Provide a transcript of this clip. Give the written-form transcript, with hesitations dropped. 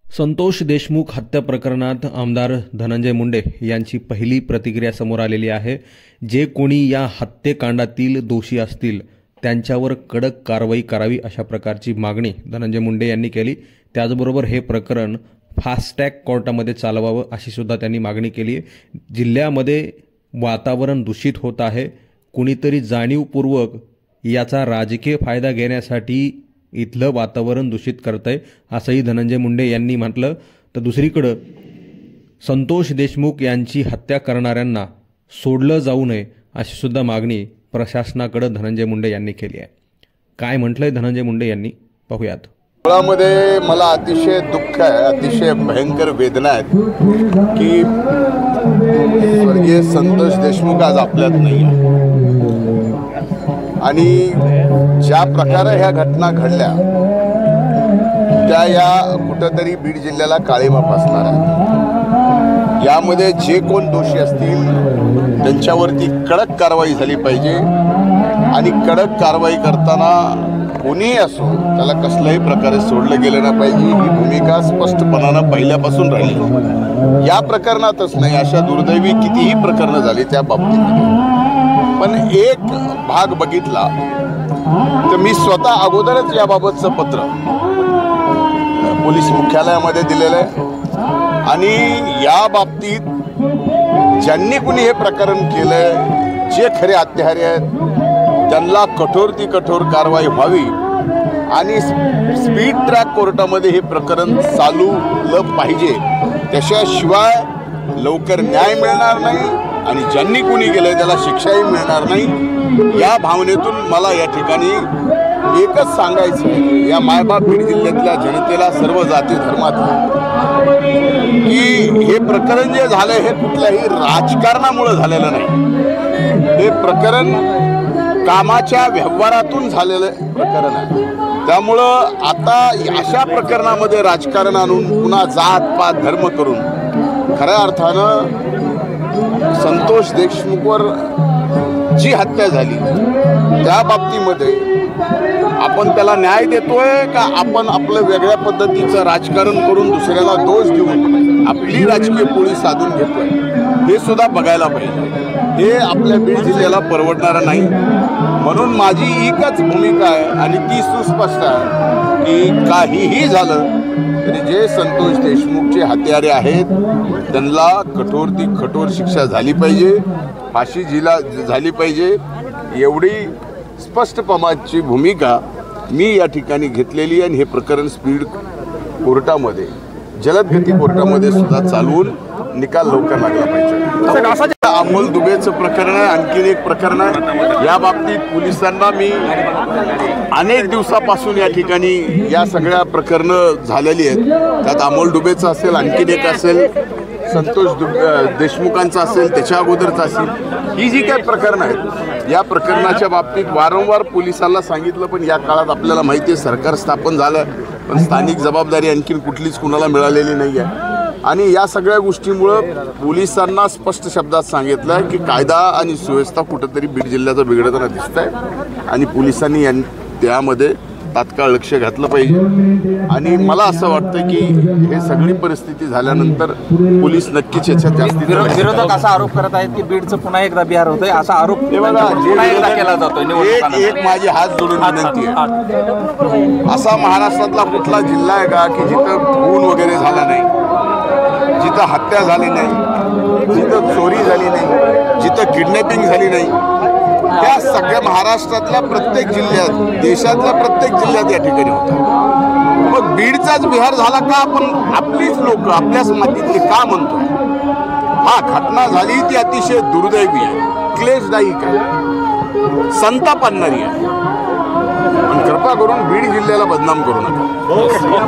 संतोष देशमुख हत्या प्रकरणात आमदार धनंजय मुंडे यांची पहिली प्रतिक्रिया समोर आलेली आहे। जे कोणी या हत्येकांडातील दोषी असतील त्यांच्यावर कडक कारवाई करावी अशा प्रकारची मागणी धनंजय मुंडे यांनी केली। त्याचबरोबर हे प्रकरण फास्ट ट्रॅक कोर्टामध्ये चालवावं अशी सुद्धा त्यांनी मागणी केली आहे। जिल्ह्यामध्ये वातावरण दूषित होत आहे, कुणीतरी जाणीवपूर्वक याचा राजकीय फायदा घेण्यासाठी इथलं वातावरण दूषित करतंय असंही धनंजय मुंडे यांनी म्हटलं। तर दुसरीकडे संतोष देशमुख यांची हत्या करणाऱ्यांना सोडलं जाऊ नये अशी सुद्धा मागणी प्रशासनाकडे धनंजय मुंडे यांनी केली आहे। काय म्हटलंय धनंजय मुंडे यांनी पाहूयात। मुळामध्ये मला अतिशय दुःख आहे, अतिशय भयंकर वेदना आहेत की स्वर्गीय संतोष देशमुख आज आपल्यात नाही आहे आणि ज्या प्रकारे ह्या घटना घडल्या त्या या कुठंतरी बीड जिल्ह्याला काळीमा फासणार आहेत। यामध्ये जे कोण दोषी असतील त्यांच्यावरती कडक कारवाई झाली पाहिजे आणि कडक कारवाई करताना कोणीही असो त्याला कसल्याही प्रकारे सोडलं गेलं नाही पाहिजे ही भूमिका स्पष्टपणानं पहिल्यापासून राहिली। या प्रकरणातच नाही, अशा दुर्दैवी कितीही प्रकरणं झाली त्या बाबतीत पण एक भाग बघितला तर मी स्वतः अगोदरच याबाबतचं पत्र पोलीस मुख्यालयामध्ये दिलेलं आहे आणि या बाबतीत ज्यांनी कुणी हे प्रकरण केलंय, जे खरे हत्यारे आहेत त्यांना कठोर ती कठोर कारवाई व्हावी आणि स्पीड ट्रॅक कोर्टामध्ये हे प्रकरण चालवलं पाहिजे। त्याशिवाय लवकर न्याय मिळणार नाही आणि ज्यांनी कुणी केलंय त्याला शिक्षाही मिळणार नाही। या भावनेतून मला या ठिकाणी एकच सांगायचं आहे या मायबाप बीड जिल्ह्यातल्या जनतेला, सर्व जाती धर्मातल्या, की हे प्रकरण जे झालं हे कुठल्याही राजकारणामुळे झालेलं नाही। हे प्रकरण कामाच्या व्यवहारातून झालेलं प्रकरण आहे। त्यामुळं आता अशा प्रकरणामध्ये राजकारण आणून पुन्हा जात पात धर्म करून खऱ्या अर्थानं संतोष देशमुखवर जी हत्या झाली त्या बाबतीमध्ये आपण त्याला न्याय देतोय का आपण आपलं वेगळ्या पद्धतीचं राजकारण करून दुसऱ्याला दोष देऊन आपली राजकीय पोळी साधून घेतोय हे सुद्धा बघायला पाहिजे। हे आपल्या बीड जिल्ह्याला परवडणारं नाही। म्हणून माझी एकच भूमिका आहे आणि ती सुस्पष्ट आहे की काहीही झालं तरी जे संतोष देशमुखचे हत्यारे आहेत त्यांना कठोर ती कठोर शिक्षा झाली पाहिजे, फाशी झाली पाहिजे। एवढी स्पष्टपणाची भूमिका मी या ठिकाणी घेतलेली आणि हे प्रकरण स्पीड कोर्टामध्ये, जलदगती कोर्टामध्ये सुद्धा चालवून निकाल लवकर लागला पाहिजे। अमोल दुबेचं प्रकरण आहे, आणखीन एक प्रकरण आहे। या बाबतीत पोलिसांना मी अनेक दिवसापासून या ठिकाणी या सगळ्या प्रकरणं झालेली आहेत। त्यात अमोल दुबेचं असेल, आणखीन एक असेल, संतोष देशमुखांचं असेल, त्याच्या अगोदरचं असेल, ही जी काही प्रकरणं आहेत या प्रकरणाच्या बाबतीत वारंवार पोलिसांना सांगितलं पण या काळात आपल्याला माहिती आहे सरकार स्थापन झालं पण स्थानिक जबाबदारी आणखीन कुठलीच कुणाला मिळालेली नाही आहे आणि या सगळ्या गोष्टीमुळं पोलिसांना स्पष्ट शब्दात सांगितलं की कायदा आणि सुव्यवस्था कुठंतरी बीड जिल्ह्याचा बिघडताना दिसत आहे आणि पोलिसांनी त्यामध्ये तात्काळ लक्ष घातलं पाहिजे। आणि मला असं वाटतं की हे सगळी परिस्थिती झाल्यानंतर पोलीस नक्कीच याच्यात जास्त विरोधक असा आरोप करत आहेत की बीडचं पुन्हा एकदा बिहार होतंय असा आरोप पुन्हा एकदा केला जातोय। एक माझी हात जोडून विनंती आहे, असा महाराष्ट्रातला कुठला जिल्हा आहे का की जिथं खून वगैरे झाला नाही, जिथं हत्या झाली नाही, जिथं चोरी झाली नाही, जिथं किडनॅपिंग झाली नाही, त्या सगळ्या महाराष्ट्रातल्या प्रत्येक जिल्ह्यात, देशातल्या प्रत्येक जिल्ह्यात या ठिकाणी होतं। मग बीडचाच बिहार झाला का आपण आपलीच लोक आपल्याच मातीतली का म्हणतोय? हा घटना झाली ती अतिशय दुर्दैवी आहे, क्लेशदायक आहे, संताप आणणारी आहे पण कृपा करून बीड जिल्ह्याला बदनाम करू नका।